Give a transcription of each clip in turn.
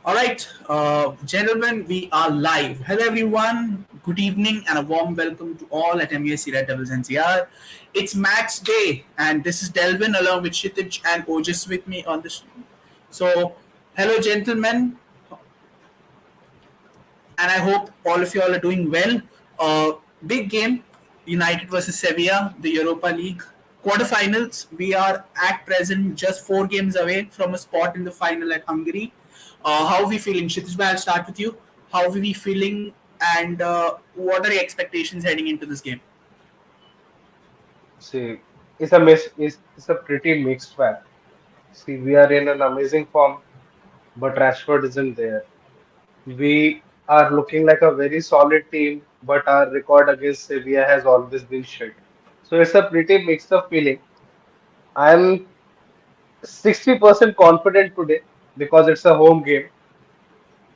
All right, gentlemen, we are live. Hello, everyone. Good evening and a warm welcome to all at MUSC Red Devils NCR. It's match day, and this is Delvin along with Shitij and Ojas with me on the stream. So, hello, gentlemen, and I hope all of you all are doing well. Big game, United versus Sevilla, the Europa League quarterfinals. We are at present just 4 games away from a spot in the final at Hungary. How are we feeling? Kshitij, I'll start with you. How are we feeling, and what are your expectations heading into this game? See, it's a pretty mixed bag. See, we are in an amazing form, but Rashford isn't there. We are looking like a very solid team, but our record against Sevilla has always been shit. So it's a pretty mixed up feeling. I'm 60% confident today because it's a home game,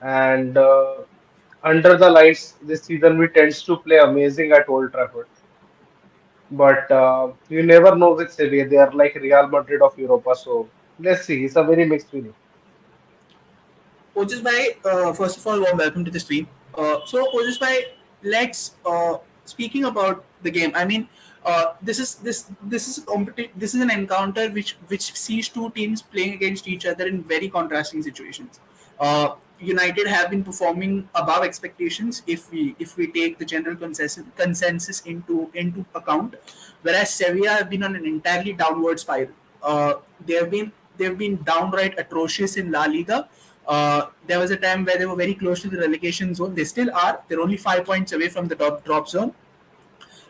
and under the lights this season we tends to play amazing at Old Trafford. But you never know with Sevilla. They are like Real Madrid of Europa. So let's see. It's a very mixed feeling. Ojas bhai, first of all, warm welcome to the stream. So, Ojas bhai, let's speaking about the game. I mean, this is an encounter which sees two teams playing against each other in very contrasting situations. United have been performing above expectations if we take the general consensus into account, whereas Sevilla have been on an entirely downward spiral. They have been they've been downright atrocious in La Liga. There was a time where they were very close to the relegation zone. They still are. They're only 5 points away from the top drop zone.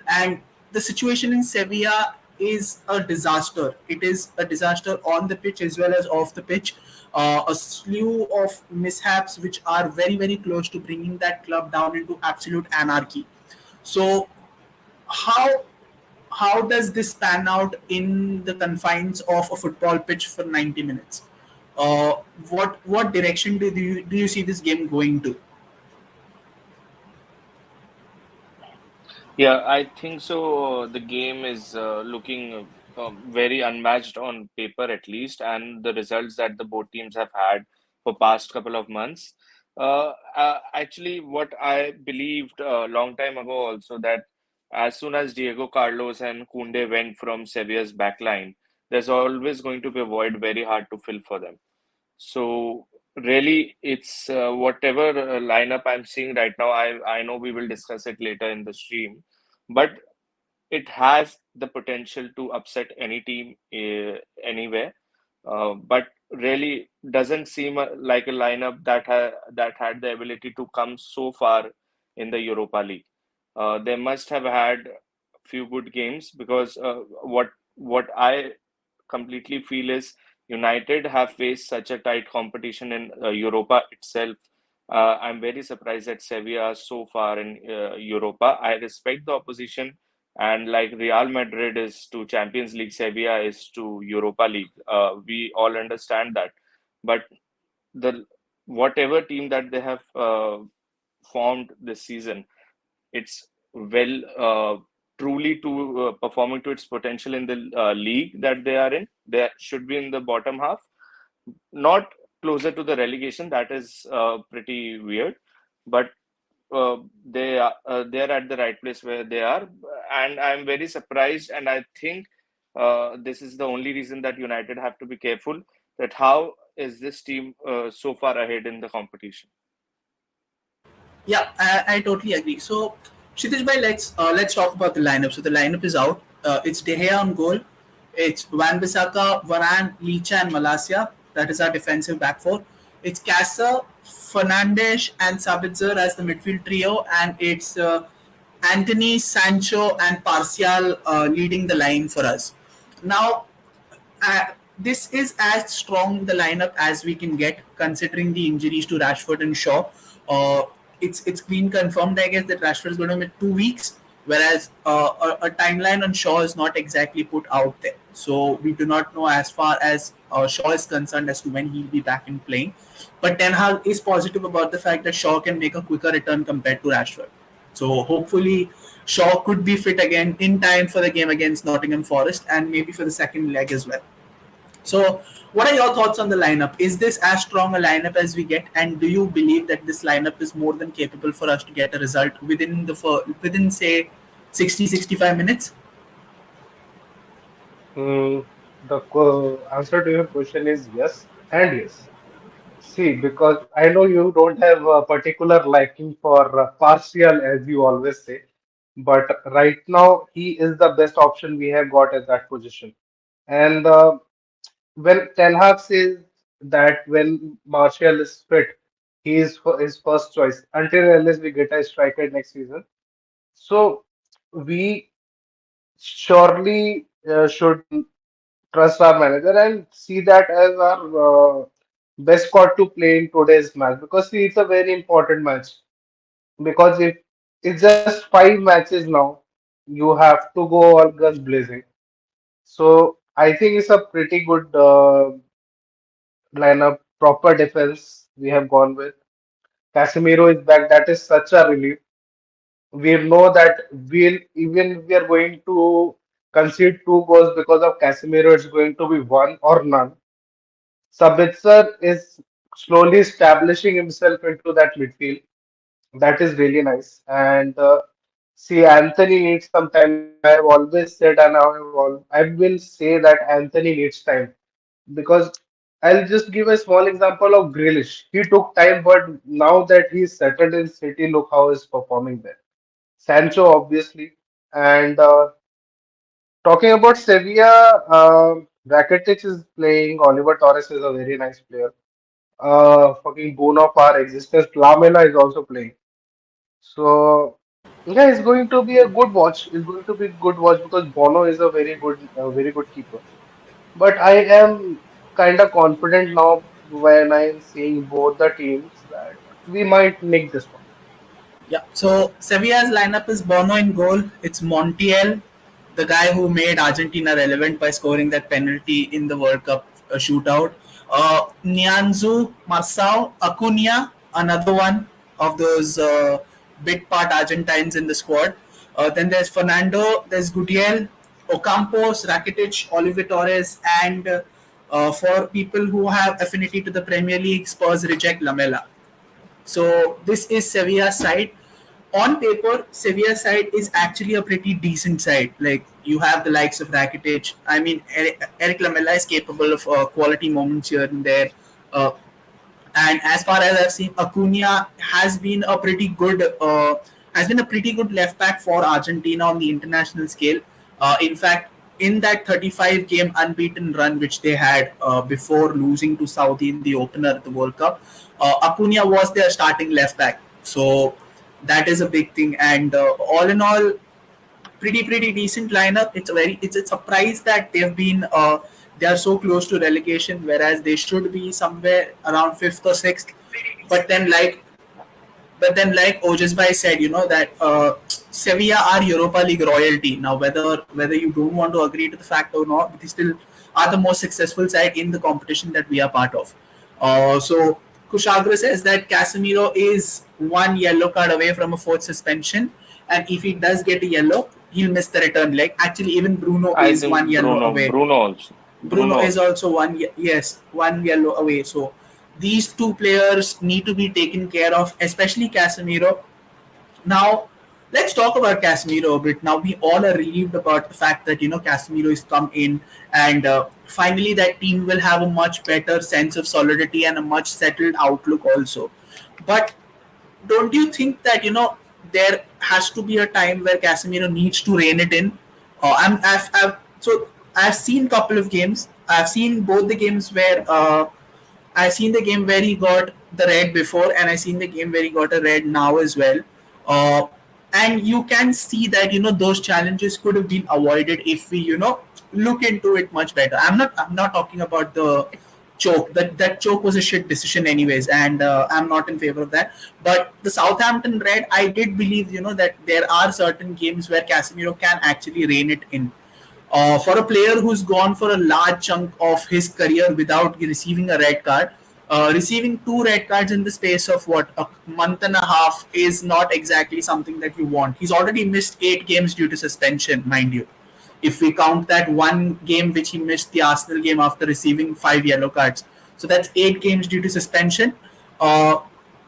And the situation in Sevilla is a disaster. It is a disaster on the pitch as well as off the pitch. A slew of mishaps which are very, very close to bringing that club down into absolute anarchy. So, how how does this pan out in the confines of a football pitch for 90 minutes? Uh, what direction do you see this game going to? Yeah, I think so. The game is looking very unmatched on paper, at least, and the results that the both teams have had for past couple of months. Actually, what I believed a long time ago also that as soon as Diego Carlos and Koundé went from Sevilla's backline, there's always going to be a void very hard to fill for them. So really, it's whatever lineup I'm seeing right now. I know we will discuss it later in the stream, but it has the potential to upset any team anywhere. But really doesn't seem like a lineup that had the ability to come so far in the Europa League. They must have had few good games because what I completely feel is United have faced such a tight competition in Europa itself. I'm very surprised that Sevilla are so far in Europa. I respect the opposition, and like Real Madrid is to Champions League, Sevilla is to Europa League. We all understand that, but the whatever team that they have formed this season, it's well truly to performing to its potential in the league that they are in. They should be in the bottom half, not closer to the relegation. That is pretty weird, but they are at the right place where they are, and I'm very surprised. And I think this is the only reason that United have to be careful that how is this team so far ahead in the competition. Yeah, I totally agree. So, Kshitij bhai, let's talk about the lineup. So the lineup is out. It's De Gea on goal. It's Van Bissaka, Varane, Licha, and Malasia. That is our defensive back four. It's Casa, Fernandes, and Sabitzer as the midfield trio, and it's Anthony, Sancho, and Parcial leading the line for us. Now, uh, this is as strong the lineup as we can get, considering the injuries to Rashford and Shaw. Uh, it's been confirmed, I guess, that Rashford is going to miss 2 weeks, whereas a timeline on Shaw is not exactly put out there. So we do not know as far as Shaw is concerned as to when he'll be back in playing. But Ten Hag is positive about the fact that Shaw can make a quicker return compared to Rashford. So hopefully Shaw could be fit again in time for the game against Nottingham Forest and maybe for the second leg as well. So, what are your thoughts on the lineup? Is this as strong a lineup as we get, and do you believe that this lineup is more than capable for us to get a result within say 60-65 minutes? The answer to your question is yes and yes. See, because I know you don't have a particular liking for Partial, as you always say, but right now he is the best option we have got at that position. And when Ten Hag says that when Martial is fit, he is his first choice until and unless we get a striker next season. So we surely should trust our manager and see that as our best squad to play in today's match because see, it's a very important match because if it's just 5 matches now, you have to go all guns blazing. So I think it's a pretty good lineup, proper defense we have gone with. Casemiro is back. That is such a relief. We know that we'll even if we are going to concede 2 goals because of Casemiro, it's going to be one or none. Sabitzer is slowly establishing himself into that midfield. That is really nice. And see, Anthony needs some time. Like I have always said, and I will say that Anthony needs time because I'll just give a small example of Grealish. He took time, but now that he's settled in City, look how he's performing there. Sancho, obviously, and talking about Sevilla, Rakitic is playing. Oliver Torres is a very nice player. Fucking bone of our existence. Lamela is also playing. So yeah, it's going to be a good watch. It's going to be a good watch because Bono is very good keeper. But I am kind of confident now when I'm seeing both the teams that we might nick this one. Yeah. So Sevilla's lineup is Bono in goal. It's Montiel, the guy who made Argentina relevant by scoring that penalty in the World Cup shootout. Nianzu, Marçal, Acuna, another one of those bit part Argentines in the squad. Then there's Fernando, there's Gutiel, Ocampos, Rakitic, Oliver Torres, and for people who have affinity to the Premier League, Spurs reject Lamela. So this is Sevilla's side. On paper, Sevilla's side is actually a pretty decent side. Like you have the likes of Rakitic. I mean, Eric Lamela is capable of quality moments here and there. Uh, and as far as I've seen, Acuna has been a pretty good left back for Argentina on the international scale. In fact, in that 35 game unbeaten run which they had before losing to Saudi in the opener at the World Cup, Acuna was their starting left back. So that is a big thing. And all in all, pretty decent lineup. It's a surprise that they are so close to relegation, whereas they should be somewhere around fifth or sixth. But then like like Ojasbai said, that Sevilla are Europa League royalty. Now, whether you don't want to agree to the fact or not, they still are the most successful side in the competition that we are part of. So Kushagra says that Casemiro is one yellow card away from a fourth suspension, and if he does get a yellow, he'll miss the return leg. Actually, even Bruno I is think one yellow Bruno, away. Bruno also, Bruno Bruno is also. also one yellow away. So these two players need to be taken care of, especially Casemiro. Now, let's talk about Casemiro a bit. Now, we all are relieved about the fact that Casemiro has come in, and finally that team will have a much better sense of solidity and a much settled outlook also. But don't you think that there has to be a time where Casemiro needs to rein it in? So I've seen a couple of games. I've seen both the games where I've seen the game where he got the red before, and I've seen the game where he got a red now as well. Uh, and you can see that those challenges could have been avoided if we look into it much better. I'm not talking about the choke. That choke was a shit decision anyways, and I'm not in favor of that. But the Southampton red, I did believe that there are certain games where Casemiro can actually rein it in. For a player who's gone for a large chunk of his career without receiving a red card, receiving two red cards in the space of what, a month and a half is not exactly something that you want. He's already missed 8 games due to suspension, mind you. if we count that one game which he missed, the Arsenal game, after receiving 5 yellow cards. So that's 8 games due to suspension. Uh,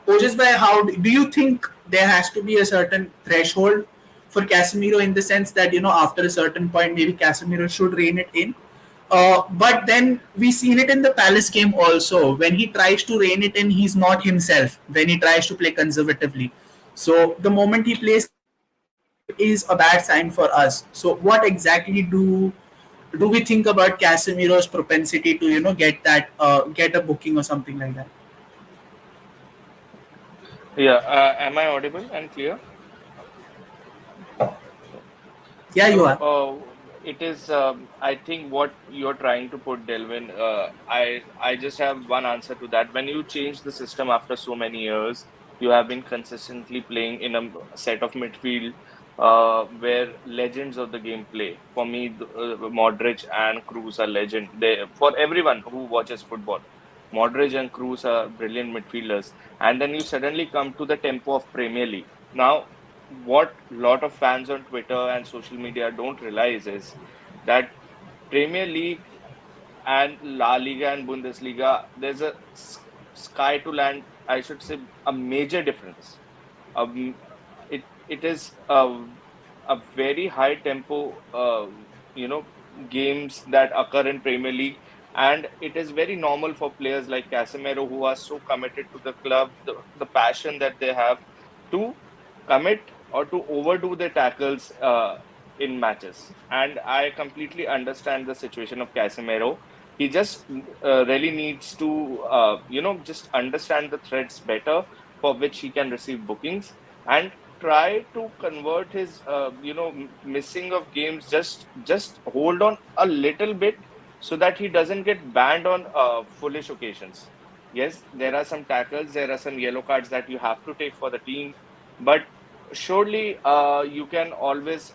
Ojas by, how do you think there has to be a certain threshold for Casemiro, in the sense that, after a certain point maybe Casemiro should rein it in? But then we seen it in the Palace game also. When he tries to rein it in, he's not himself. When he tries to play conservatively, so the moment he plays conservative is a bad sign for us. So what exactly do we think about Casemiro's propensity to get a booking or something like that? Yeah, am I audible and clear? Yeah, you So, are. it is, I think what you're trying to put, Delvin, I just have one answer to that. When you change the system after so many years, you have been consistently playing in a set of midfield where legends of the game play. For me, Modric and Cruz are legend. For everyone who watches football, Modric and Cruz are brilliant midfielders. And then you suddenly come to the tempo of Premier League. Now, what lot of fans on Twitter and social media don't realize is that Premier League and La Liga and Bundesliga, there's a sky to land, I should say, a major difference. Um, it is a very high tempo, games that occur in Premier League, and it is very normal for players like Casemiro who are so committed to the club, the passion that they have to commit or to overdo their tackles in matches. And I completely understand the situation of Casemiro. He just really needs to, just understand the threats better for which he can receive bookings, and try to convert his missing of games, just hold on a little bit so that he doesn't get banned on foolish occasions. Yes, there are some tackles, there are some yellow cards that you have to take for the team, but surely you can always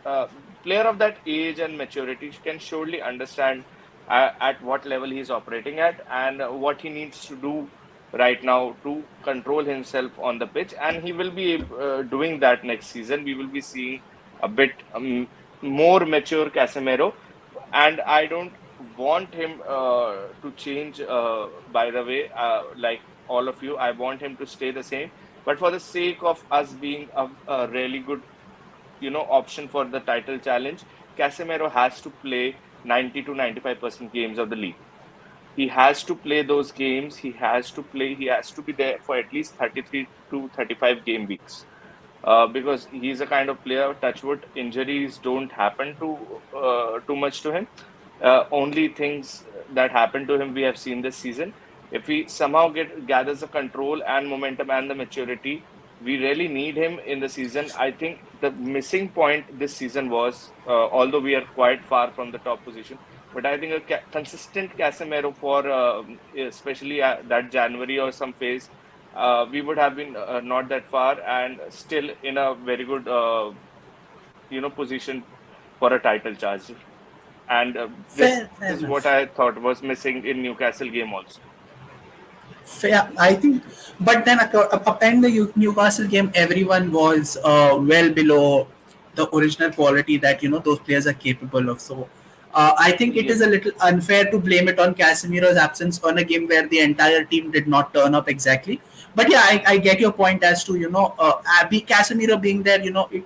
player of that age and maturity can surely understand at what level he's operating at, and what he needs to do right now to control himself on the pitch, and he will be doing that next season. We will be seeing a bit more mature Casemiro, and I don't want him to change. By the way, like all of you, I want him to stay the same. But for the sake of us being a really good, option for the title challenge, Casemiro has to play 90 to 95% games of the league. He has to play those games. He has to play. He has to be there for at least 33 to 35 game weeks. Because he's a kind of player, touchwood, injuries don't happen too much to him. Only things that happen to him we have seen this season. If he somehow gathers the control and momentum and the maturity, we really need him in the season. I think the missing point this season was, although we are quite far from the top position, but I think a consistent Casemiro for especially that January or some phase, we would have been not that far and still in a very good position for a title charge. And this Fair is what enough. I thought was missing in Newcastle game also. Fair, I think, but then upon the Newcastle game, everyone was well below the original quality that those players are capable of. So, I think it is a Yes, little unfair to blame it on Casemiro's absence on a game where the entire team did not turn up exactly. But yeah, I get your point as to Casemiro being there.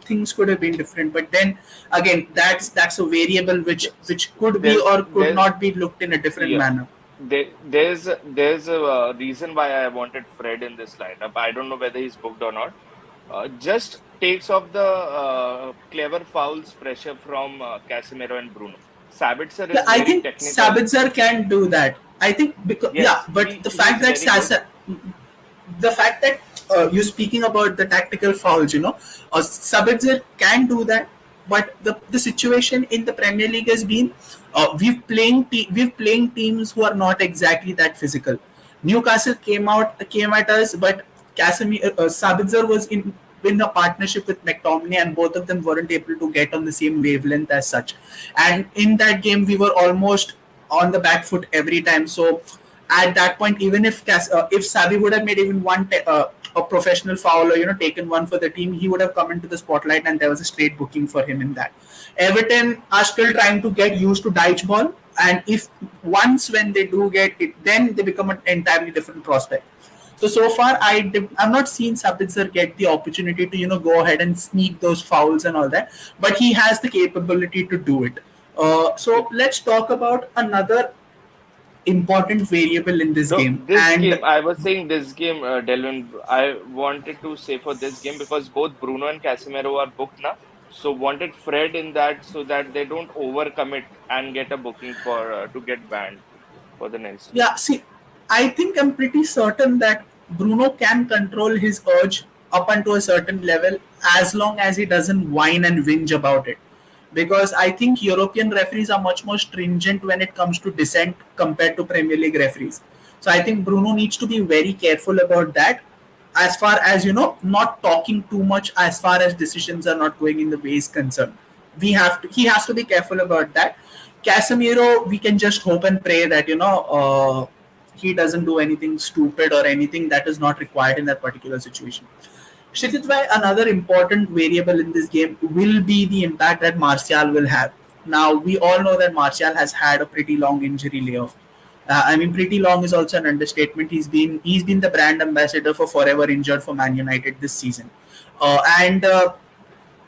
Things could have been different. But then again, that's a variable yes. which could be There's or could there's not be looked in a different yeah. manner. There's a reason why I wanted Fred in this lineup. I don't know whether he's booked or not. Just takes off the clever fouls pressure from Casemiro and Bruno. Sabitzer Yeah, is I very think technical. Sabitzer can do that. I think because yeah, Yes, but the fact he's that very good. you speaking about the tactical fouls, Sabitzer can do that, but the situation in the Premier League has been we've playing teams who are not exactly that physical. Newcastle came at us, but Sabitzer was in a partnership with McTominay, and both of them weren't able to get on the same wavelength as such. And in that game, we were almost on the back foot every time. So at that point, even if Savi would have made even a professional foul or taken one for the team, he would have come into the spotlight and there was a straight booking for him in that. Everton are still trying to get used to Dyche ball, and if once when they do get it, then they become an entirely different prospect. So far, I've not seen Sabitzer get the opportunity to go ahead and sneak those fouls and all that, but he has the capability to do it. So let's talk about another important variable in this No, game. this And game, I was saying this game, Delvin, I wanted to say for this game because both Bruno and Casemiro are booked now. So wanted Fred in that so that they don't overcommit and get a booking for to get banned for the next game. yeah, see, I think I'm pretty certain that Bruno can control his urge up unto a certain level as long as he doesn't whine and whinge about it. Because I think European referees are much more stringent when it comes to dissent compared to Premier League referees. So I think Bruno needs to be very careful about that, as far as not talking too much as far as decisions are not going in the way he's concerned. He has to be careful about that. Casemiro, we can just hope and pray that he doesn't do anything stupid or anything that is not required in that particular situation. Kshitij bhai, another important variable in this game will be the impact that Martial will have. Now, we all know that Martial has had a pretty long injury layoff. I mean, pretty long is also an understatement. He's been the brand ambassador for forever injured for Man United this season, and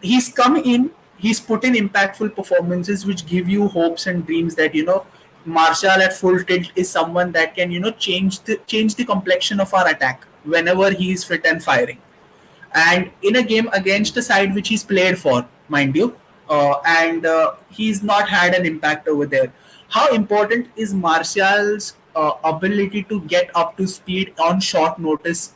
he's come in. He's put in impactful performances which give you hopes and dreams that Martial at full tilt is someone that can change the complexion of our attack whenever he is fit and firing, and in a game against a side which he's played for, mind you, and he's not had an impact over there. How important is Martial's ability to get up to speed on short notice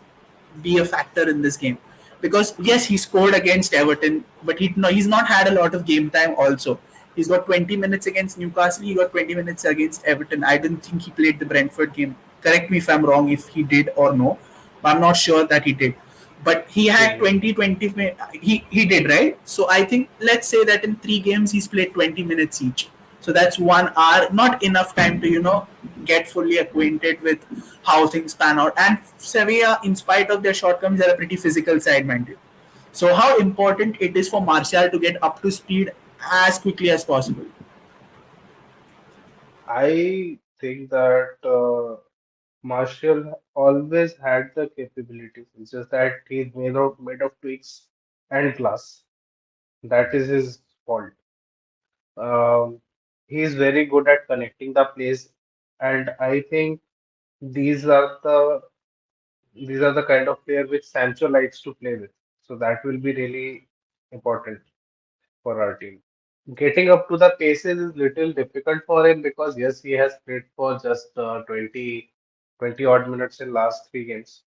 be a factor in this game? Because yes, he scored against Everton, but he's not had a lot of game time also. He's got 20 minutes against Newcastle. He got 20 minutes against Everton. I didn't think he played the Brentford game. Correct me if I'm wrong if he did or no. But I'm not sure that he did. But he had Mhm. 20. He did, right? So I think let's say that in 3 games he's played 20 minutes each. So that's 1 hour, not enough time to get fully acquainted with how things pan out. And Sevilla, in spite of their shortcomings, are a pretty physical side, mind you. So how important it is for Martial to get up to speed as quickly as possible. I think that Marshall always had the capabilities. It's just that he's made of tweaks and class. That is his fault. Um, he's very good at connecting the plays, and I think these are the these are the kind of player which Sancho likes to play with. So that will be really important for our team. Getting up to the paces is little difficult for him because yes, he has played for just 20 odd minutes in last 3 games.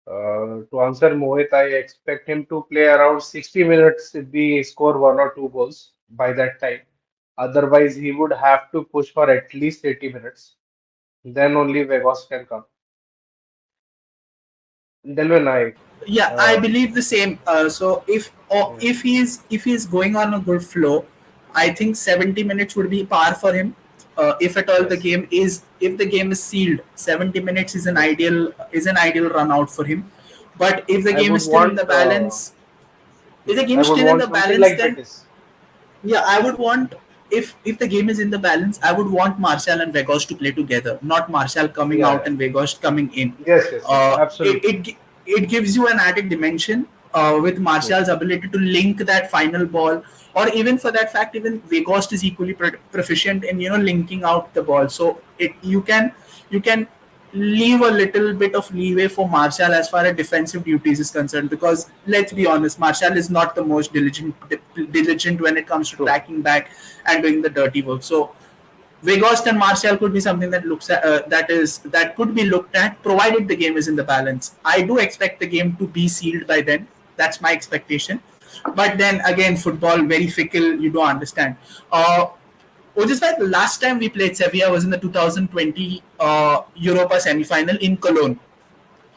To answer Mohit, I expect him to play around 60 minutes if we score 1 or 2 goals by that time. Otherwise, he would have to push for at least 80 minutes. Then only Vegas can come. Delvin, Yeah, I uh, believe the same. So mm, if he's going on a good flow, I think 70 minutes would be par for him. If at all the yes, game is if the game is sealed, 70 minutes yes. is an ideal run out for him. But if the I game would is still in want the balance, if the game I is would still in want the something balance, like then Betis. yeah, I would want, if the game is in the balance, I would want Martial and Vegas to play together, not Martial coming Yeah, out yeah. and Vegas coming in. Yes, yes, yes. Uh, it, Absolutely. it gi- it gives you an added dimension with Hmm. Martial's ability to link that final ball, or even for that fact, even Vegas is equally proficient in linking out the ball. So you can leave a little bit of leeway for Martial as far as defensive duties is concerned. Because let's be honest, Martial is not the most diligent when it comes to True. tracking back and doing the dirty work. So Vegost and Martial could be something that could be looked at, provided the game is in the balance. I do expect the game to be sealed by then. That's my expectation. But then again, football very fickle. You don't understand. Just like the last time we played Sevilla was in the 2020 Europa semi-final in Cologne,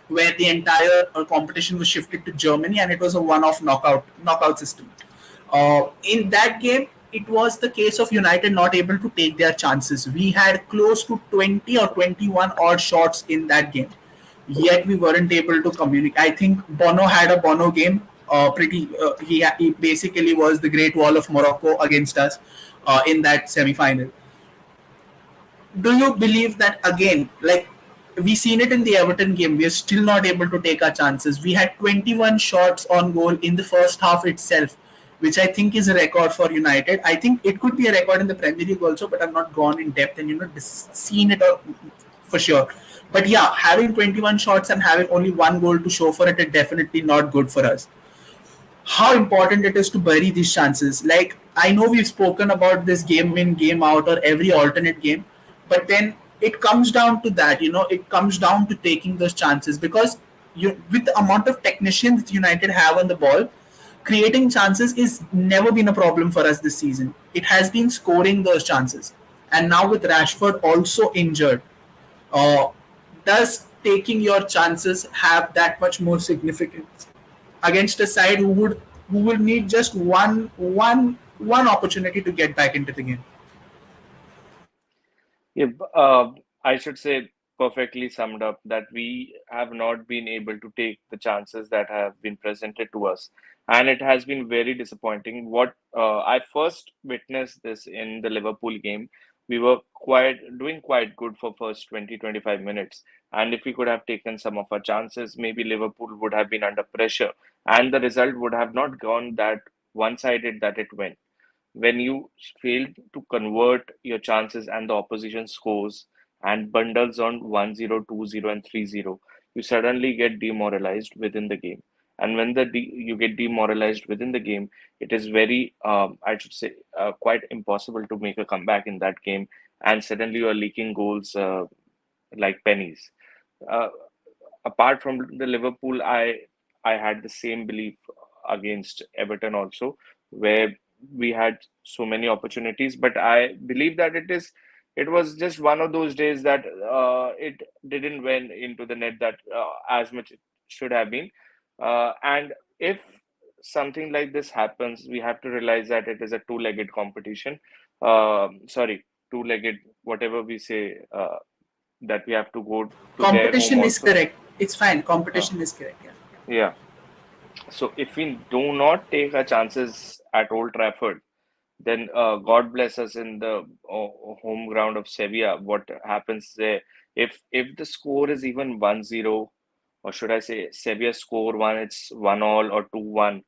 where the entire competition was shifted to Germany, and it was a one-off knockout system. In that game, it was the case of United not able to take their chances. We had close to 20 or 21 odd shots in that game, yet we weren't able to communicate. I think Bono had a Bono game. He basically was the Great Wall of Morocco against us in that semi final. Do you believe that again? Like we seen it in the Everton game, we are still not able to take our chances. We had 21 shots on goal in the first half itself, which I think is a record for United. I think it could be a record in the Premier League also, but I've not gone in depth and seen it for sure. But yeah, having 21 shots and having only one goal to show for it is definitely not good for us. How important it is to bury these chances. Like I know we've spoken about this game in, game out, or every alternate game, but then it comes down to that. It comes down to taking those chances because with the amount of technicians United have on the ball, creating chances is never been a problem for us this season. It has been scoring those chances, and now with Rashford also injured, uh, does taking your chances have that much more significance against a side who will need just one opportunity to get back into the game? Yeah, I should say perfectly summed up that we have not been able to take the chances that have been presented to us, and it has been very disappointing. What I first witnessed this in the Liverpool game, we were quite doing quite good for first 20-25 minutes, and if we could have taken some of our chances, maybe Liverpool would have been under pressure, and the result would have not gone that one-sided that it went. When you fail to convert your chances and the opposition scores and bundles on 1-0, 2-0, and 3-0, you suddenly get demoralized within the game. And when you get demoralized within the game, it is very, I should say, quite impossible to make a comeback in that game. And suddenly you are leaking goals like pennies. Uh, Apart from the Liverpool, I had the same belief against Everton also, where we had so many opportunities, but I believe that it was just one of those days that it didn't went into the net that as much it should have been. And if something like this happens, we have to realize that it is a two-legged competition. Sorry, two-legged, whatever we say, that we have to go to their home Competition is also. correct. It's fine. Uh, Competition is correct. Yeah. yeah. So if we do not take our chances at Old Trafford, then God bless us in the home ground of Sevilla. What happens there? If the score is even 1-0, or should I say Sevilla score one, it's 1-1 or 2-1.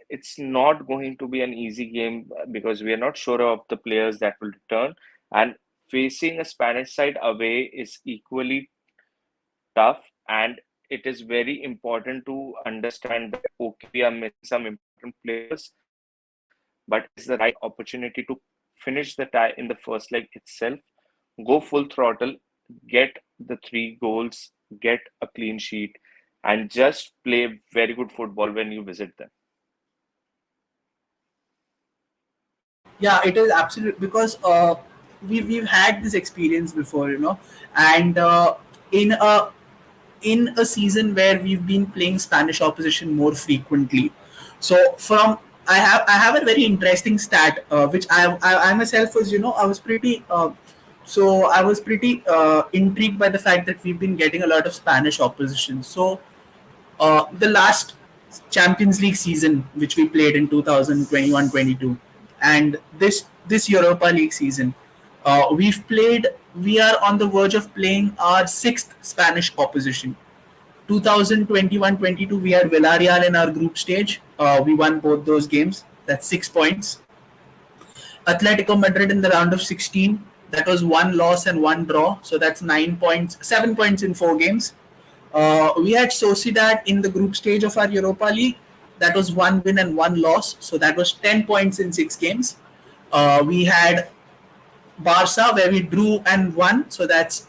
It's not going to be an easy game because we are not sure of the players that will return, and facing a Spanish side away is equally tough, and it is very important to understand that okay, we are missing some important players, but it is the right opportunity to finish the tie in the first leg itself, go full throttle, get the 3 goals, get a clean sheet, and just play very good football when you visit them. Yeah, it is absolute because we've had this experience before, and in a season where we've been playing Spanish opposition more frequently. So from I have a very interesting stat which I myself was, I was pretty intrigued by the fact that we've been getting a lot of Spanish opposition. So the last Champions League season, which we played in 2021-22, and this Europa League season, we are on the verge of playing our sixth Spanish opposition. 2021-22, we had Villarreal in our group stage. We won both those games. That's 6 points. Atletico Madrid in the round of 16. That was one loss and one draw. So that's 9 points, 7 points in 4 games. We had Sociedad in the group stage of our Europa League. That was one win and one loss. So that was 10 points in 6 games. We had Barca where we drew and won. So that's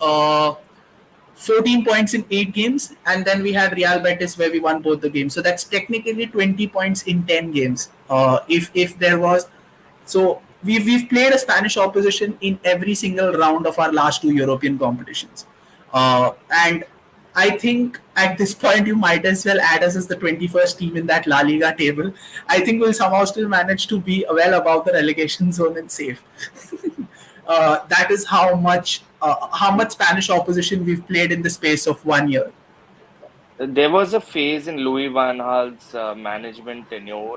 14 points in 8 games. And then we had Real Betis where we won both the games. So that's technically 20 points in 10 games. If there was. So we've played a Spanish opposition in every single round of our last 2 European competitions. And I think at this point you might as well add us as the 21st team in that La Liga table. I think we'll somehow still manage to be well above the relegation zone and safe. That is how much Spanish opposition we've played in the space of 1 year. There was a phase in Louis Van Gaal's management tenure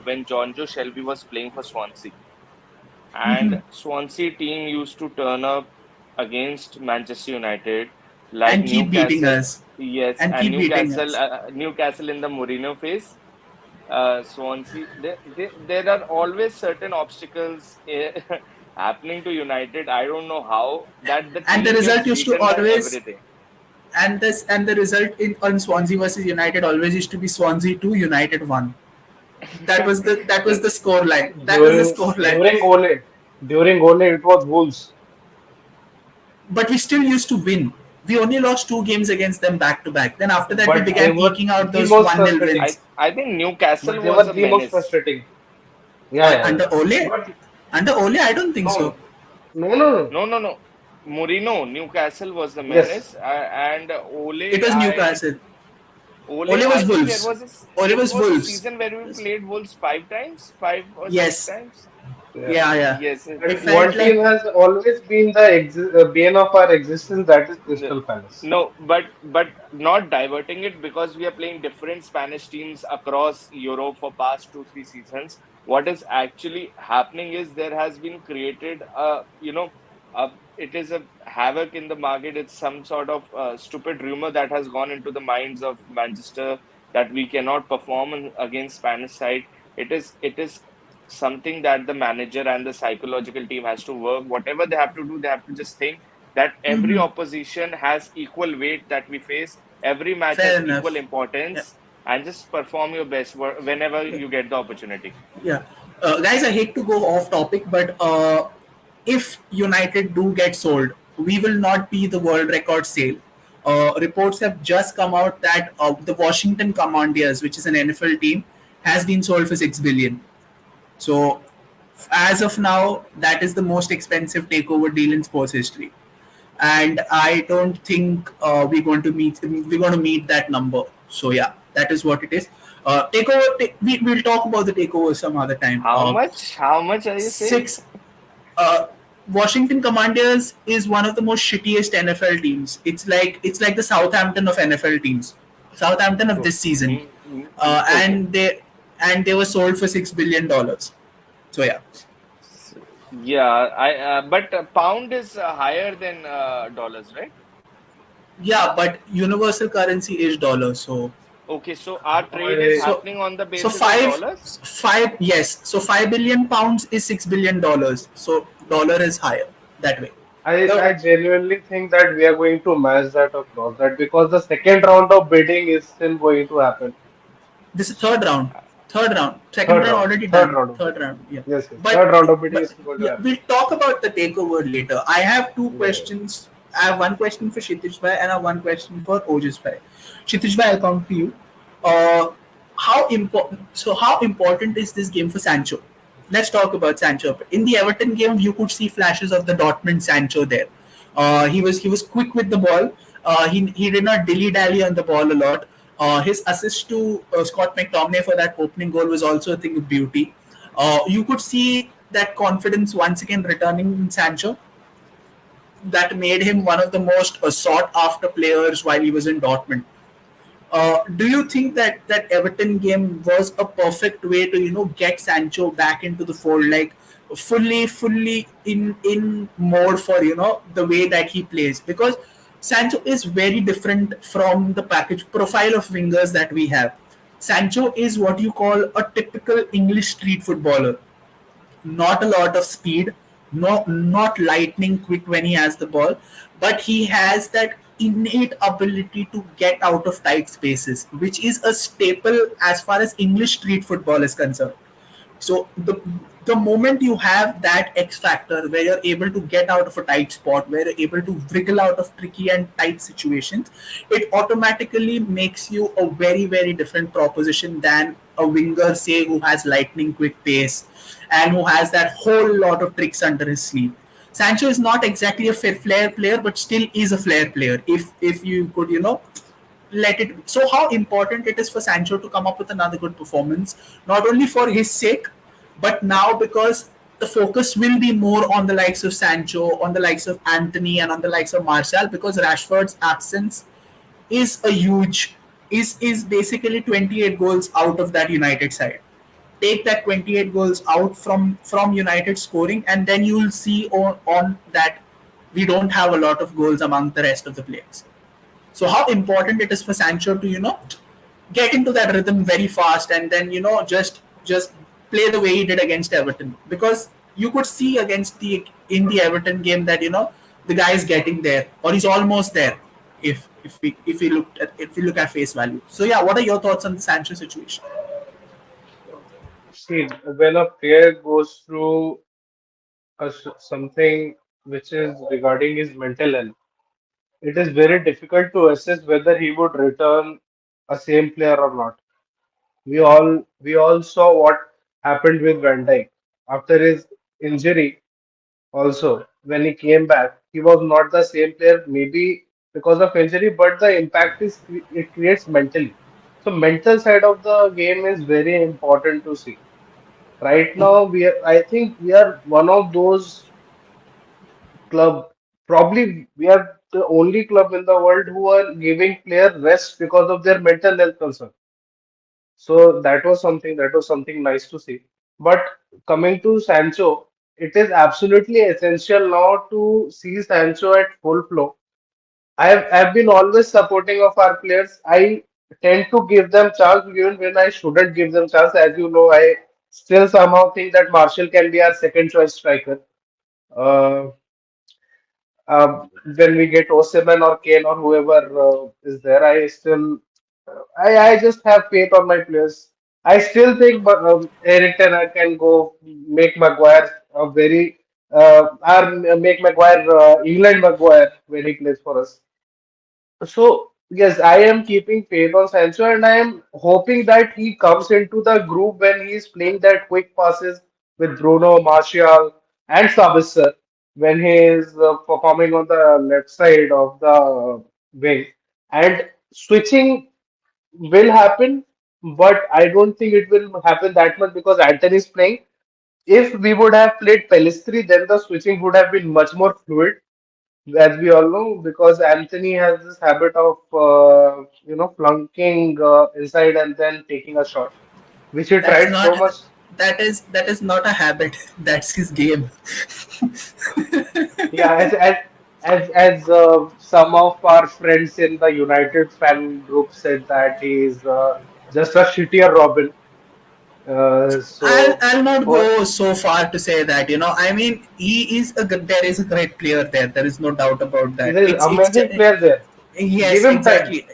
when Jonjo Shelby was playing for Swansea, and Swansea team used to turn up against Manchester United like And keep beating Newcastle. us. Yes, And and keep beating Newcastle, us. Newcastle in the Mourinho phase. Swansea, there are always certain obstacles happening to United. I don't know how that the And the team result gets used to beaten by always everything. and the result in on Swansea versus United always used to be Swansea 2, United 1. That was the score line. That was the During score line. during Ole, during Ole, it was Wolves. But we still used to win. We only lost two games against them back to back. Then after that, we But they began were eking out the those most 1-0 frustrating. wins. I think Newcastle But they was were a the most menace. frustrating. Yeah, yeah, yeah. Under Ole? But Under Ole, I don't think so. no, no, no, no. No, no, no. Mourinho, Newcastle was the Yes, menace, and It was Newcastle. Ole I was think there Wolves. was Ole there was was a Wolves. season where we played Wolves 5 times, 5 or 6 Yes. times. yeah. Yeah, yeah. Yes, It But felt one team like has always been the bane of our existence. That is The- Crystal Palace. No, but not diverting it because we are playing different Spanish teams across Europe for past 2 3 seasons. What is actually happening is there has been created it is a havoc in the market. It's some sort of stupid rumor that has gone into the minds of Manchester that we cannot perform against Spanish side. It is something that the manager and the psychological team has to work. Whatever they have to do, they have to just think that every opposition has equal weight that we face. Every match fair has equal enough. Yeah. importance, and just perform your best whenever you get the opportunity. Yeah. Guys, I hate to go off topic, but if United do get sold, we will not be the world record sale. Reports have just come out that the Washington Commanders, which is an NFL team, has been sold for 6 billion. So, as of now, that is the most expensive takeover deal in sports history, and I don't think we're going to meet that number. So yeah, that is what it is. We'll talk about the takeover some other time. How much? How much are you saying? Six. Uh, Washington Commanders is one of the most shittiest NFL teams. It's like the Southampton of NFL teams. Southampton of True. this season, Okay. and they were sold for $6 billion. So yeah, Yeah, I but pound is higher than dollars, right? yeah, but universal currency is dollar. So Okay, so our trade is I, so happening on the so basis of five dollars. five yes. So £5 billion is $6 billion. So dollar is higher that way. I The, genuinely think that we are going to match that or cross that because the second round of bidding is still going to happen. this is third round. Third round. Second Third round round. already Third done. round of Third bidding. round. Yeah. Yes, yes. But Third round of bidding but is going to yeah, happen. we'll talk about the takeover later. I have two Yeah, yeah. questions. I have one question for Kshitij Bhai and I have one question for Ojas Bhai. Kshitij Bhai, I'll come to you. Uh, how important is this game for Sancho? Let's talk about Sancho. In the Everton game, you could see flashes of the Dortmund Sancho there. He was quick with the ball. He did not dilly dally on the ball a lot. His assist to Scott McTominay for that opening goal was also a thing of beauty. You could see that confidence once again returning in Sancho that made him one of the most sought after players while he was in Dortmund. Do you think that Everton game was a perfect way to get Sancho back into the fold, like fully in mode for the way that he plays? Because Sancho is very different from the package profile of wingers that we have. Sancho is what you call a typical English street footballer, not a lot of speed, not lightning quick when he has the ball, but he has that innate ability to get out of tight spaces, which is a staple as far as English street football is concerned. So the moment you have that X factor where you're able to get out of a tight spot, where you're able to wriggle out of tricky and tight situations, it automatically makes you a very different proposition than a winger, say, who has lightning quick pace and who has that whole lot of tricks under his sleeve. Sancho is not exactly a fair flair player, but still is a flair player. If you could, let it be. So how important it is for Sancho to come up with another good performance, not only for his sake, but now because the focus will be more on the likes of Sancho, on the likes of Anthony, and on the likes of Martial, because Rashford's absence is a huge is basically 28 goals out of that United side. Take that 28 goals out from United scoring, and then you'll see on that we don't have a lot of goals among the rest of the players. So how important it is for Sancho to get into that rhythm very fast, and then just play the way he did against Everton, because you could see against the in the Everton game that the guy is getting there, or he's almost there, if we look at face value. So yeah, what are your thoughts on the Sancho situation? See, when a player goes through something which is regarding his mental health, it is very difficult to assess whether he would return a same player or not. We all saw what happened with Van Dijk after his injury. Also, when he came back, he was not the same player, maybe because of injury, but the impact it creates mentally. So mental side of the game is very important to see. Right now, I think we are one of those club. Probably we are the only club in the world who are giving player rest because of their mental health concern. So that was something nice to see. But coming to Sancho, it is absolutely essential now to see Sancho at full flow. I've been always supporting of our players. I tend to give them chance even when I shouldn't give them chance. As you know, I still somehow think that Marshall can be our second choice striker. Uh, when we get Osimhen or Kane or whoever is there, I just have faith on my players. I still think, but Eric Ten Hag can go make Maguire a very or make Maguire England Maguire when he plays for us. So yes, I am keeping faith on Sancho, and I am hoping that he comes into the group when he is playing that quick passes with Bruno, Martial, and Sabitzer when he is performing on the left side of the wing. And switching will happen, but I don't think it will happen that much because Anthony is playing. If we would have played Pelistri, then the switching would have been much more fluid, as we all know, because Anthony has this habit of flunking inside and then taking a shot, which he That's tried so not much. that is not a habit. That's his game. Yeah, as some of our friends in the United fan group said that he is just a shittier Robin. So I'll not for go so far to say that. I mean, there is a great player there. There is no doubt about that. there's amazing player there. Give Yes, him time. exactly.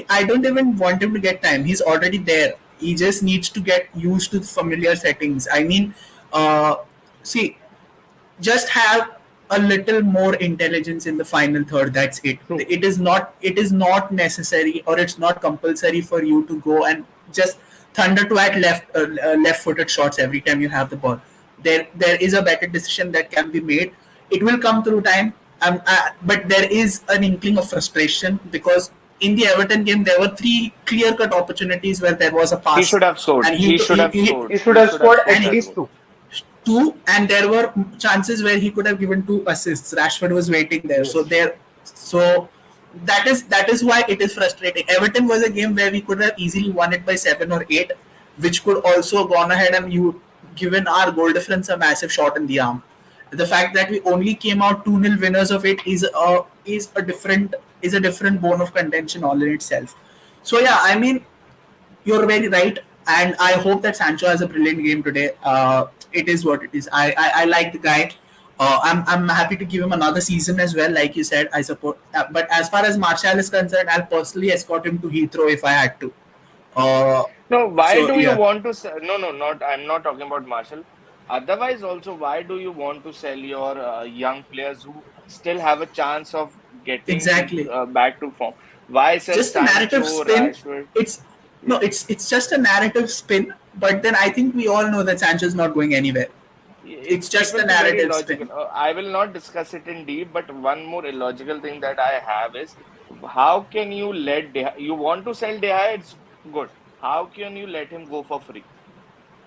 I don't even want him to get time. He's already there. He just needs to get used to the familiar settings. I mean, uh, see, just have a little more intelligence in the final third. That's it. True. It is not necessary, or it's not compulsory for you to go and just thunder to at left footed shots every time you have the ball. There is a better decision that can be made. It will come through time. But there is an inkling of frustration, because in the Everton game there were three clear cut opportunities where there was a He pass, should have scored. and He should have scored. He should He have should have scored scored and at that least goal. two. two, and there were chances where he could have given two assists. Rashford was waiting there, Yes. so that is why it is frustrating. Everton was a game where we could have easily won it by 7 or 8, which could also gone ahead and you given our goal difference a massive shot in the arm. The fact that we only came out 2-0 winners of it is a different bone of contention all in itself. So yeah, I mean, you're very right, and I hope that Sancho has a brilliant game today. It is what it is. I like the guy. I'm happy to give him another season as well. Like you said, I support. But as far as Martial is concerned, I'll personally escort him to Heathrow if I had to. Uh, No, why so do you yeah, want to sell? No, no, not. I'm not talking about Marshall. Otherwise, also, why do you want to sell your young players who still have a chance of getting to exactly. back to form? Why sell Just a narrative Sancho, spin. Rashford? It's no, Yeah, it's just a narrative spin. But then I think we all know that Sancho's not going anywhere. It's It's just a people to very narrative spin. illogical. I will not discuss it in deep, but one more illogical thing that I have is how can you let you want to sell De Gea? It's good. How can you let him go for free?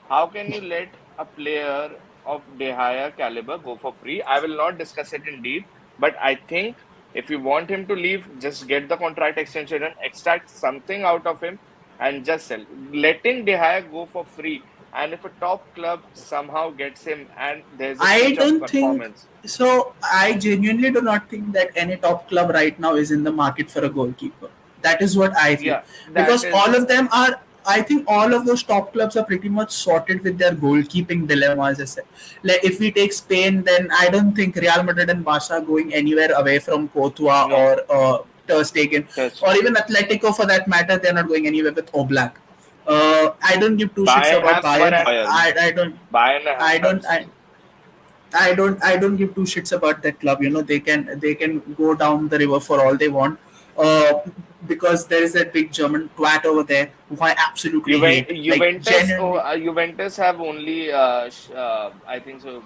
How can you let a player of De Gea caliber go for free? I will not discuss it in deep, but I think if you want him to leave, just get the contract extension and extract something out of him and just sell. Letting De Gea go for free, and if a top club somehow gets him and there's a I switch of don't think performance, so. I genuinely do not think that any top club right now is in the market for a goalkeeper. That is what I feel. yeah, that Because all is of them are, I think all of those top clubs are pretty much sorted with their goalkeeping dilemma, as I said. Like if we take Spain, then I don't think Real Madrid and Barca are going anywhere away from Courtois no. or Ter Stegen, Just or even Atletico for that matter. They're not going anywhere with Oblak. I don't give two shits Bayern about have someone Bayern. at I don't. Bayern I don't. has I don't give two shits about that club. You know, they can go down the river for all they want. Uh, because there is that big German twat over there who I absolutely hate. Like Juventus, oh, genuinely. Juventus have only, I think so,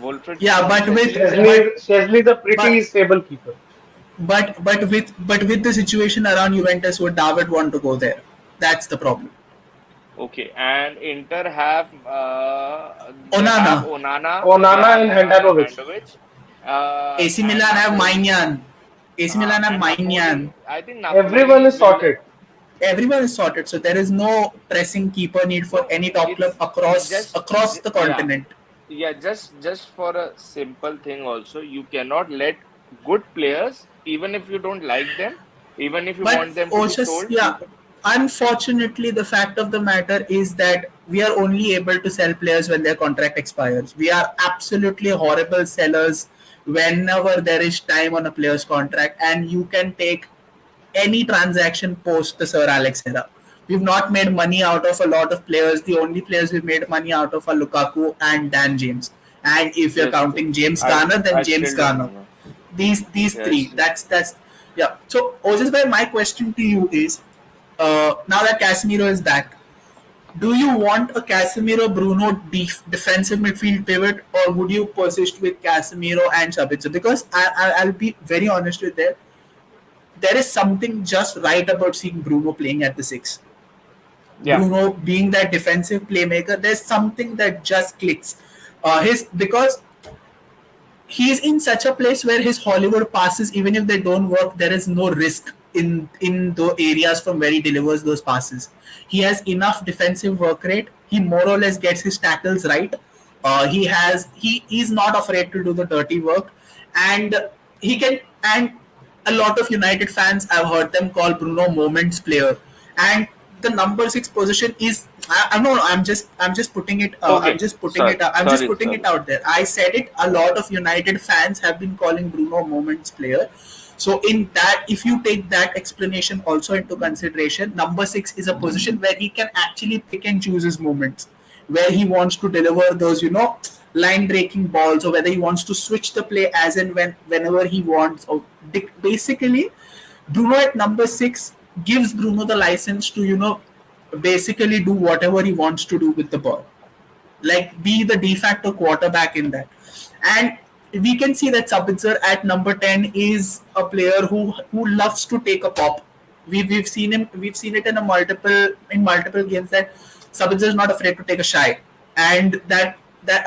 Wolfred Yeah, but with Chesley is there. Chesley is a pretty but stable keeper. but with the situation around Juventus, would David want to go there? That's the problem. Okay, and Inter have, they have Onana, Onana, they Onana have and Onana and Handanovic. Mandovic, AC and Milan have Napoli, Maignan. AC Milan have and Maignan. Napoli. I think Everyone Napoli is will. sorted. Everyone is sorted, so there is no pressing keeper need for No, any top club it's across the yeah, continent. yeah. Just for a simple thing, also, you cannot let good players, even if you don't like them, even if you But want them to be Oshas, sold, you yeah, unfortunately, the fact of the matter is that we are only able to sell players when their contract expires. We are absolutely horrible sellers whenever there is time on a player's contract, and you can take any transaction post the Sir Alex era. We've not made money out of a lot of players. The only players we've made money out of are Lukaku and Dan James. And if you're just counting James I Garner, then I James still don't Garner. know. These Yeah, three. That's yeah. So Osis, my question to you is, now that Casemiro is back, do you want a Casemiro Bruno defensive midfield pivot, or would you persist with Casemiro and Sabitzer? Because I'll be very honest with you, there is something just right about seeing Bruno playing at the six. yeah. Bruno being that defensive playmaker, there's something that just clicks. His because he's in such a place where his Hollywood passes, even if they don't work, there is no risk in the areas from where he delivers those passes. He has enough defensive work rate. He more or less gets his tackles right. He's not afraid to do the dirty work, and he can. And a lot of United fans, I've heard them call Bruno moments player, and the number six position is. I know. I'm just putting it. Okay, sorry, I'm just putting it sorry. out there. I said it. A lot of United fans have been calling Bruno moments player. So in that, if you take that explanation also into consideration, number six is a position where he can actually pick and choose his moments, where he wants to deliver those, line breaking balls, or whether he wants to switch the play as and whenever he wants. Or basically, Bruno at number six gives Bruno the license to, basically do whatever he wants to do with the ball, like be the de facto quarterback in that. And we can see that Sabitzer at number 10 is a player who loves to take a pop. We've seen it in multiple games that Sabitzer is not afraid to take a shy, and that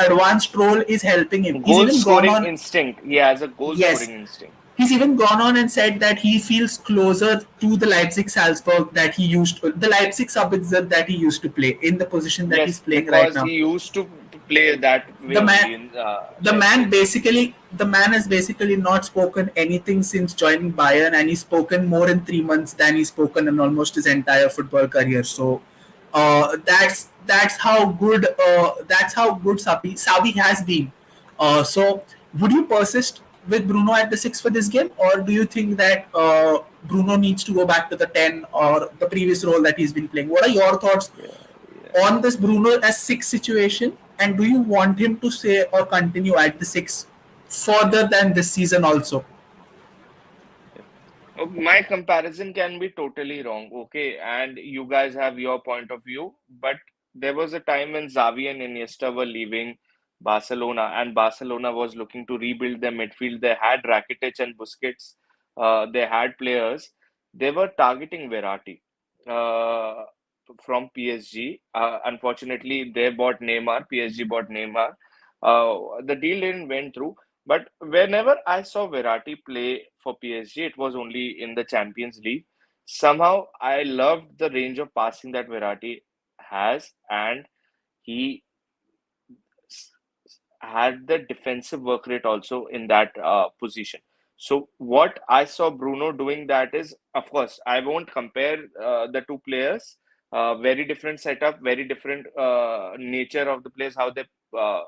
advanced role is helping him. He's Goal even gone scoring on. instinct. He has a goal Yes, scoring instinct. he's even gone on and said that he feels closer to the Leipzig Salzburg that he used to, the Leipzig Sabitzer that he used to play in the position that he's Yes, playing right because now. he used to play that way The man, only in Leipzig. the man has basically not spoken anything since joining Bayern, and he's spoken more in 3 months than he's spoken in almost his entire football career. So that's how good Sabi has been. So would you persist with Bruno at the six for this game, or do you think that Bruno needs to go back to the 10 or the previous role that he's been playing? What are your thoughts Yeah, yeah, on this Bruno as six situation, and do you want him to stay or continue at the six further than this season also? yeah. My comparison can be totally wrong, okay? And you guys have your point of view, but there was a time when Xavi and Iniesta were leaving. Barcelona, and Barcelona was looking to rebuild their midfield. They had Rakitic and Busquets. They had players. They were targeting Verratti uh, from PSG. Unfortunately, they bought Neymar. PSG bought Neymar. The deal didn't went through. But whenever I saw Verratti play for PSG, it was only in the Champions League. Somehow, I loved the range of passing that Verratti has, and he s- had the defensive work rate also in that position. So what I saw Bruno doing that is, of course, I won't compare the two players. Very different setup, very different nature of the players, how they uh,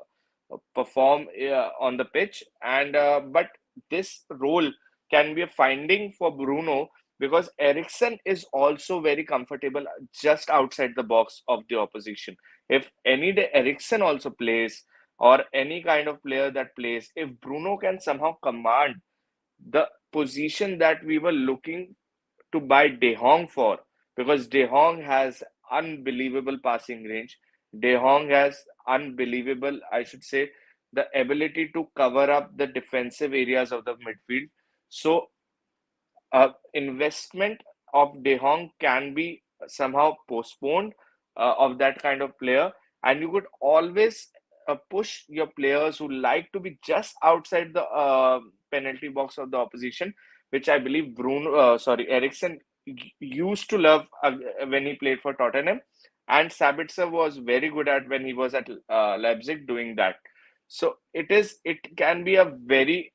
perform on the pitch, and but this role can be a finding for Bruno because Ericsson is also very comfortable just outside the box of the opposition. If any day Ericsson also plays, or any kind of player that plays, if Bruno can somehow command the position that we were looking to buy De Jong for, because De Jong has unbelievable passing range. De Jong has unbelievable, I should say, the ability to cover up the defensive areas of the midfield. So investment of De Jong can be somehow postponed of that kind of player, and you could always push your players who like to be just outside the penalty box of the opposition, which I believe Ericsson used to love when he played for Tottenham, and Sabitzer was very good at when he was at Leipzig doing that. So it can be a very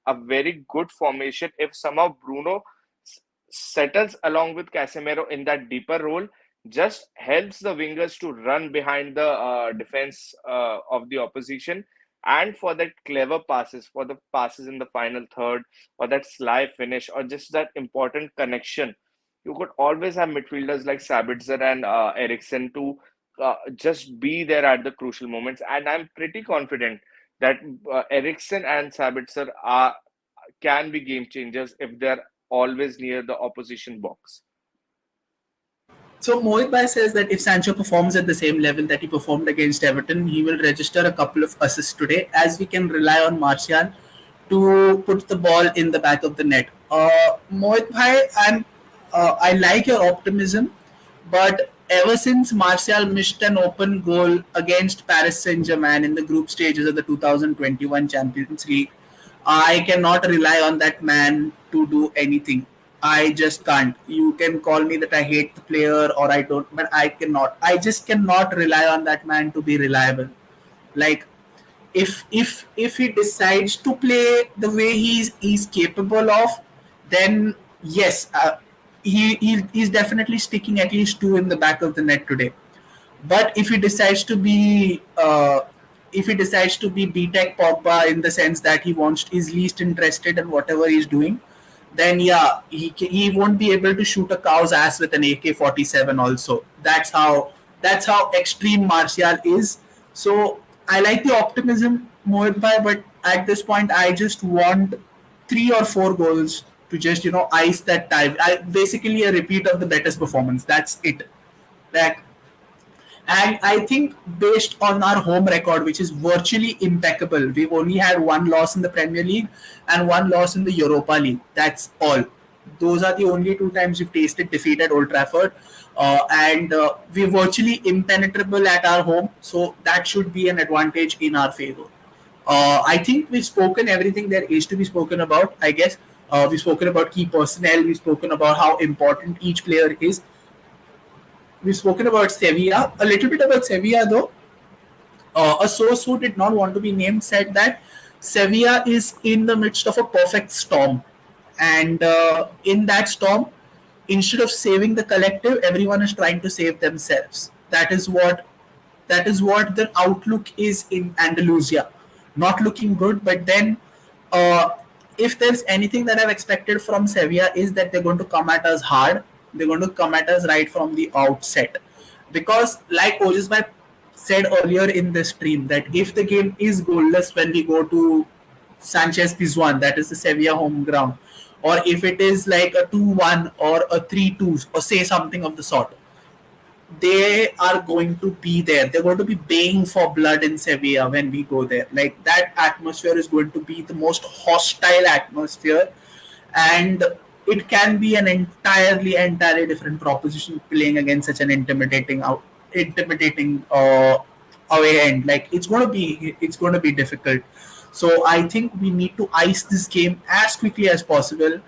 good formation if somehow Bruno settles along with Casemiro in that deeper role, just helps the wingers to run behind the defense of the opposition, and for that clever passes, for the passes in the final third, or that sly finish, or just that important connection. You could always have midfielders like Sabitzer and Eriksson to just be there at the crucial moments. And I'm pretty confident that Eriksson and Sabitzer can be game changers if they're always near the opposition box. So Mohit Bhai says that if Sancho performs at the same level that he performed against Everton, he will register a couple of assists today, as we can rely on Martial to put the ball in the back of the net. Mohit Bhai, I like your optimism, but ever since Martial missed an open goal against Paris Saint-Germain in the group stages of the 2021 Champions League, I cannot rely on that man to do anything. I just can't. You can call me that I hate the player or I don't, but I cannot. I just cannot rely on that man to be reliable. Like if he decides to play the way he's capable of, then yes, he's definitely sticking at least two in the back of the net today. But if he decides to be B-Tech Pogba in the sense that he wants is least interested in whatever he's doing, then yeah, he won't be able to shoot a cow's ass with an AK-47. Also, that's how extreme Martial is. So I like the optimism, Mohit Bhai, but at this point, I just want 3 or 4 goals to just ice that tie. Basically a repeat of the Betis performance. That's it. Like, and I think based on our home record, which is virtually impeccable, we've only had one loss in the Premier League and one loss in the Europa League. That's all. Those are the only 2 times we've tasted defeat at Old Trafford. And we're virtually impenetrable at our home. So that should be an advantage in our favor. I think we've spoken everything there is to be spoken about, I guess. We've spoken about key personnel. We've spoken about how important each player is. We've spoken about Sevilla, a little bit about Sevilla though. A source who did not want to be named said that Sevilla is in the midst of a perfect storm, and in that storm, instead of saving the collective, everyone is trying to save themselves. That is what the outlook is in Andalusia. Not looking good, but then uh, if there's anything that I've expected from Sevilla is that they're going to come at us hard. They're going to come at us right from the outset. Because, like Ojasbhai said earlier in the stream, that if the game is goalless when we go to Sanchez Pizjuan, that is the Sevilla home ground, or if it is like a 2-1 or a 3-2, or say something of the sort, they are going to be there. They're going to be baying for blood in Sevilla when we go there. Like that atmosphere is going to be the most hostile atmosphere, and it can be an entirely different proposition playing against such an intimidating away end. Like it's going to be difficult. So I think we need to ice this game as quickly as possible.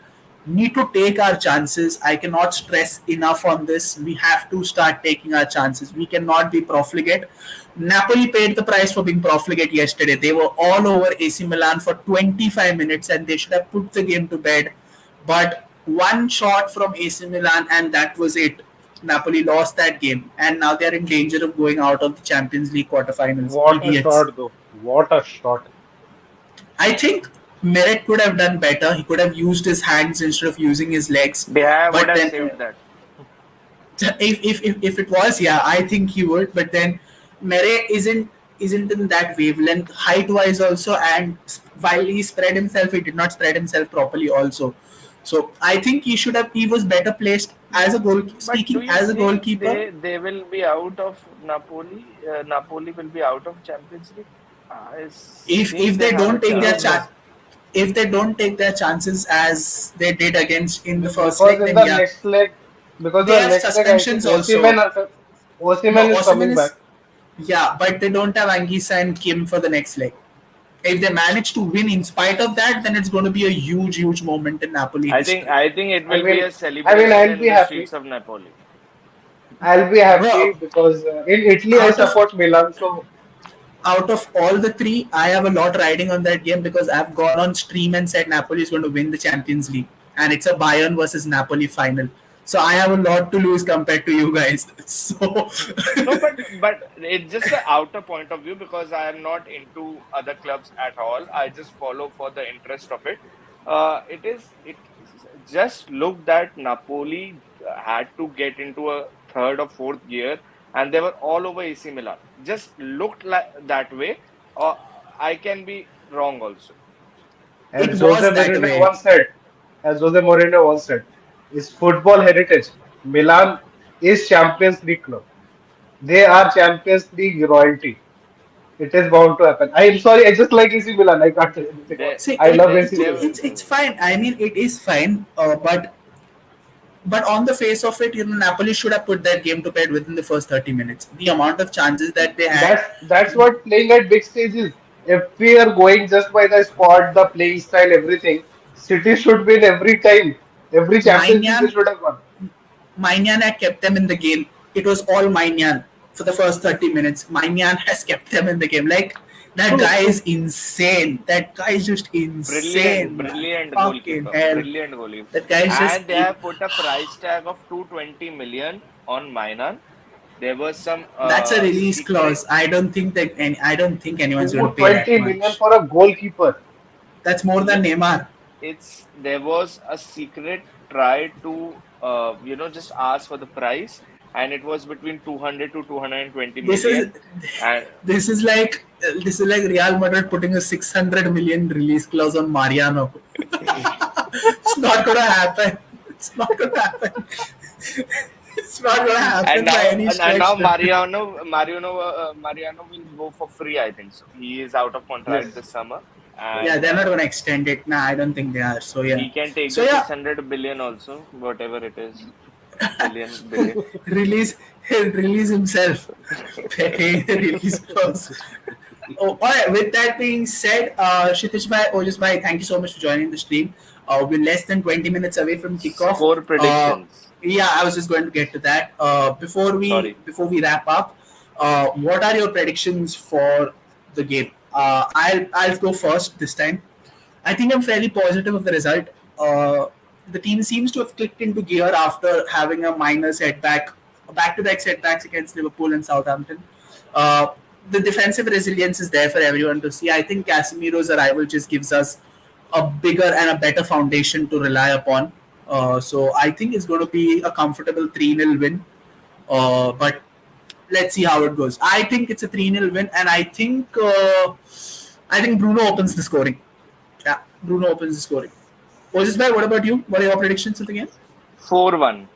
Need to take our chances. I cannot stress enough on this. We have to start taking our chances. We cannot be profligate. Napoli paid the price for being profligate yesterday. They were all over AC Milan for 25 minutes and they should have put the game to bed. But one shot from AC Milan and that was it. Napoli lost that game and now they're in danger of going out of the Champions League quarterfinals. What a Idiots. shot, though. What a shot. I think Meret could have done better. He could have used his hands instead of using his legs. Would But have then, saved that. if it was, yeah, I think he would. But then, Meret isn't in that wavelength height wise also, and while he spread himself, he did not spread himself properly also. So I think he should have. He was better placed as a goal. But do Speaking you as a think goalkeeper, they will be out of Napoli? Napoli will be out of Champions League? I think if they they have a don't take their Because chance. chance, if they don't take their chances as they did against in the first because leg, in then the yeah, next leg, because they the have next leg, I think suspensions also. No, Osimhen is Osimhen coming back. is yeah, but they don't have Angisa and Kim for the next leg. If they manage to win in spite of that, then it's going to be a huge moment in Napoli history. I think it I will be mean, a celebration I'll in be the happy. streets of Napoli. I'll be happy Bro, because in Italy I out of support Milan, so out of all the three, I have a lot riding on that game because I've gone on stream and said Napoli is going to win the Champions League, and it's a Bayern versus Napoli final. So I have a lot to lose compared to you guys. So No, but it's just the outer point of view because I am not into other clubs at all. I just follow for the interest of it. It just looked that Napoli had to get into a third or fourth gear, and they were all over AC Milan. Just looked like that way. Or I can be wrong also. it as Jose was that Mourinho way. once said, as Jose Mourinho once said, is football heritage. Milan is Champions League club. They are Champions League royalty. It is bound to happen. I am sorry, I just like AC Milan. I can't say anything more. See, I love AC They Milan. it's fine. I mean, it is fine. But on the face of it, Napoli should have put their game to bed within the first 30 minutes. The amount of chances that they had, That's what playing at big stages. If we are going just by the squad, the playing style, everything, City should win every time. Every Champions League they Maignan, should have won. Maignan had kept them in the game. It was all Maignan for the first 30 minutes. Maignan has kept them in the game. Like, that True, guy is true. insane. That guy is just insane, man. Brilliant Fucking goalkeeper, hell. brilliant goalkeeper. That guy is just. And they have put a price tag of 220 million on Mainan. There was some That's a release secret. clause. I don't think anyone's going to pay that 220 million much. for a goalkeeper. That's more than Yes, Neymar. it's there was a secret try to just ask for the price, and it was between 200 to 220 This is million. And this is like Real Madrid putting a 600 million release clause on Mariano. It's not gonna happen. It's not gonna happen. It's not gonna and happen by now any and now stretch. Mariano will go for free. I think so. He is out of contract Yes. this summer, Yeah, and they're not gonna extend it. Nah, I don't think they are. So yeah. he can take So the yeah, 600 billion also, whatever it is, billion. release release himself. Pay the release clause. Oh, all right. With that being said, Shitish bhai, Ojas bhai, thank you so much for joining the stream. We're less than 20 minutes away from kickoff. Score predictions. Yeah, I was just going to get to that. Sorry. Before we wrap up, what are your predictions for the game? I'll go first this time. I think I'm fairly positive of the result. The team seems to have clicked into gear after having a minor setback, back-to-back setbacks against Liverpool and Southampton. Uh, the defensive resilience is there for everyone to see. I think Casemiro's arrival just gives us a bigger and a better foundation to rely upon. So I think it's going to be a comfortable 3-0 win. But let's see how it goes. I think it's a 3-0 win, and I think Bruno opens the scoring. Yeah, Bruno opens the scoring. Moses bhai, what about you? What are your predictions of the game? 4-1.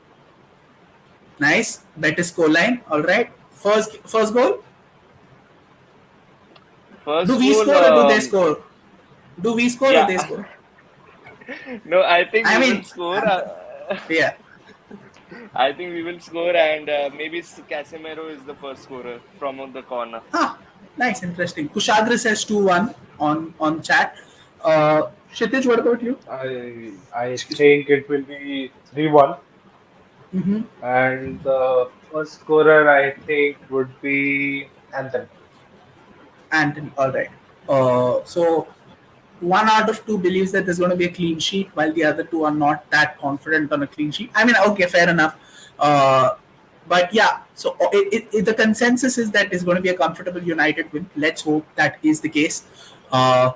Nice. Better scoreline. All right. First goal. Do First we goal, score or do they score? Do we score or they yeah. score? No, I think I we will mean, score. yeah. I think we will score, and maybe Casemiro is the first scorer from on the corner. Huh. Nice, interesting. Kushadra says 2-1 on chat. Kshitij, what about you? I Excuse me. think it will be 3-1, Mm-hmm. and the first scorer I think would be Anthony. Anthony. All right. So one out of two believes that there's going to be a clean sheet, while the other two are not that confident on a clean sheet. I mean, okay, fair enough. But yeah, so the consensus is that it's going to be a comfortable United win. Let's hope that is the case. Uh,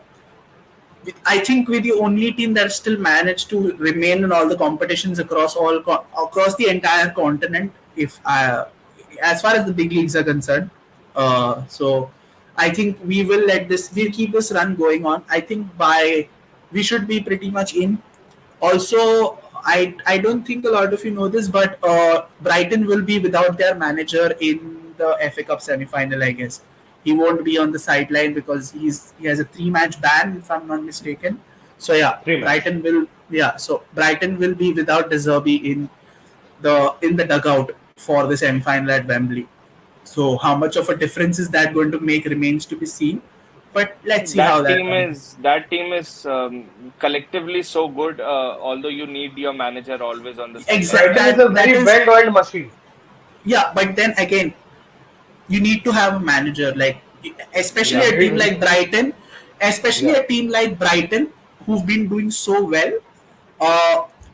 I think we're the only team that still managed to remain in all the competitions across the entire continent. If as far as the big leagues are concerned, so I think we'll keep this run going on. I think by we should be pretty much in. Also, I don't think a lot of you know this, but Brighton will be without their manager in the FA Cup semi-final. I guess he won't be on the sideline because he has a 3-match ban, if I'm not mistaken. So yeah, Three match. Brighton will be without De Zerbi in the dugout for the semi-final at Wembley. So how much of a difference is that going to make remains to be seen. But let's see how that unfolds. That team is collectively so good. Although you need your manager always on the sideline. Exact Brighton is a that very is well-oiled machine. yeah. But then again, you need to have a manager like especially Yeah, a team we like Brighton, especially yeah, a team like Brighton who've been doing so well.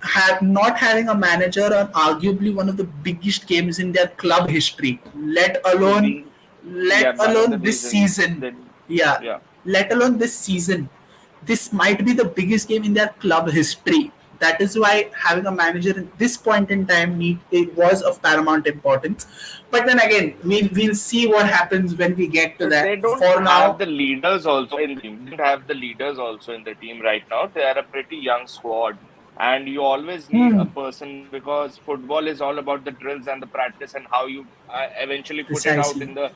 Have not having a manager on arguably one of the biggest games in their club history, The Yeah, let one of the alone this reasons season. that Yeah, yeah. let alone this season. This might be the biggest game in their club history. That is why having a manager at this point in time it was of paramount importance. But then again, we'll see what happens when we get to They that. don't For have now, the leaders also in the team. They don't have the leaders also in the team right now. They are a pretty young squad, and you always need a person because football is all about the drills and the practice and how you eventually put it out precisely. in the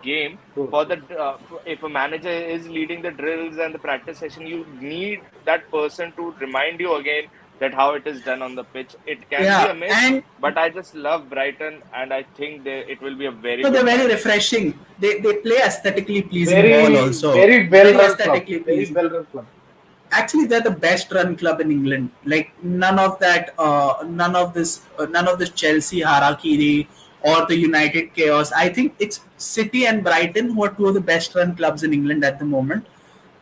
game. true, For true. if a manager is leading the drills and the practice session, you need that person to remind you again that how it is done on the pitch. It can be Yeah, a miss, and but I just love Brighton, and I think it will be a very no, they're good very match. refreshing. They play aesthetically pleasing ball Very, also. very Very well-run club. aesthetically Very pleasing. well-run club. Actually, they're the best run club in England. Like none of this Chelsea harakiri or the United chaos. I think it's City and Brighton who are two of the best run clubs in England at the moment.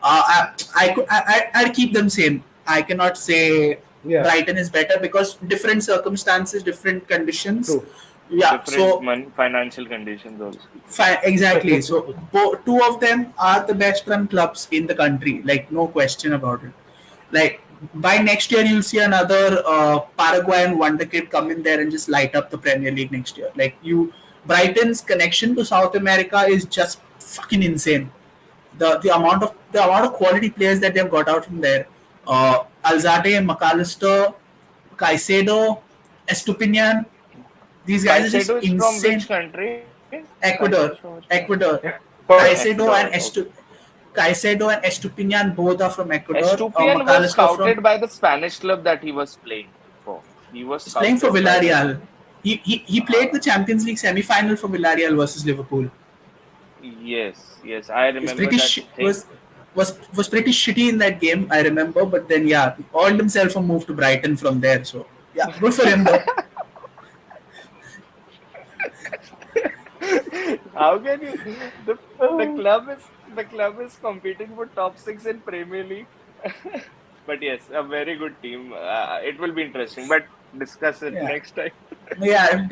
I'd keep them same. I cannot say Yeah, Brighton is better because different circumstances, different conditions. true. Yeah, Different so financial conditions also. Exactly. So two of them are the best run clubs in the country. Like no question about it. Like by next year, you'll see another Paraguayan wonder kid come in there and just light up the Premier League next year. Brighton's connection to South America is just fucking insane. The amount of quality players that they've got out from there. Alzate, McAllister, Caicedo, Estupinian. These guys are just Caicedo is from insane. which country? Caicedo is from Ecuador, which country? Ecuador. Yeah. For Caicedo and Ecuador. Okay. Estupinian both are from Ecuador. Estupian was McAllister from scouted by the Spanish club that he was playing for. He was is playing for scouted by that. Villarreal. He played the Uh, Champions League semi-final for Villarreal versus Liverpool. yes, yes, I He's remember pretty that sh- thing. was pretty shitty in that game. I remember, but then yeah, he earned himself a move to Brighton from there. So yeah, good for him though. How can you? The club is competing for top six in Premier League. But yes, a very good team. It will be interesting, but discuss it Yeah, next time. yeah.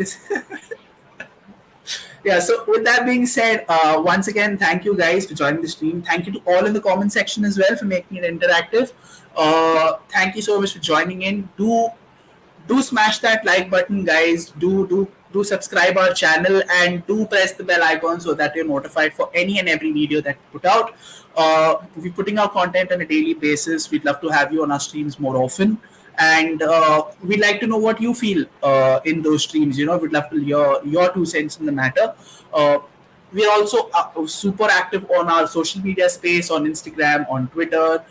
Yeah, so with that being said, once again, thank you guys for joining the stream. Thank you to all in the comment section as well for making it interactive. Thank you so much for joining in. Do smash that like button, guys. Do subscribe our channel and do press the bell icon so that you're notified for any and every video that we put out. We're putting out content on a daily basis. We'd love to have you on our streams more often. And we'd like to know what you feel in those streams. We'd love to hear your 2 cents in the matter. Uh, we're also super active on our social media space, on Instagram, on Twitter.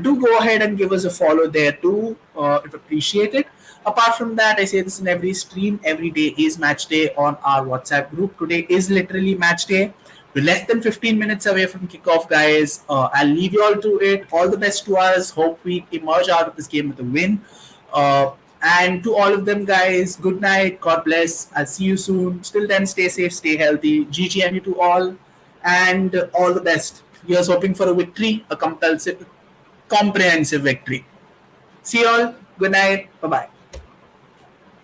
Do go ahead and give us a follow there too. If appreciate it. Apart from that, I say this in every stream. Every day is match day on our WhatsApp group. Today is literally match day. We're less than 15 minutes away from kickoff, guys. I'll leave you all to it. All the best to us. Hope we emerge out of this game with a win. And to all of them, guys, good night. God bless. I'll see you soon. Still then, stay safe, stay healthy. GGMU to all, and all the best. Here's hoping for a victory, a compulsive, comprehensive victory. See you all. Good night. Bye bye.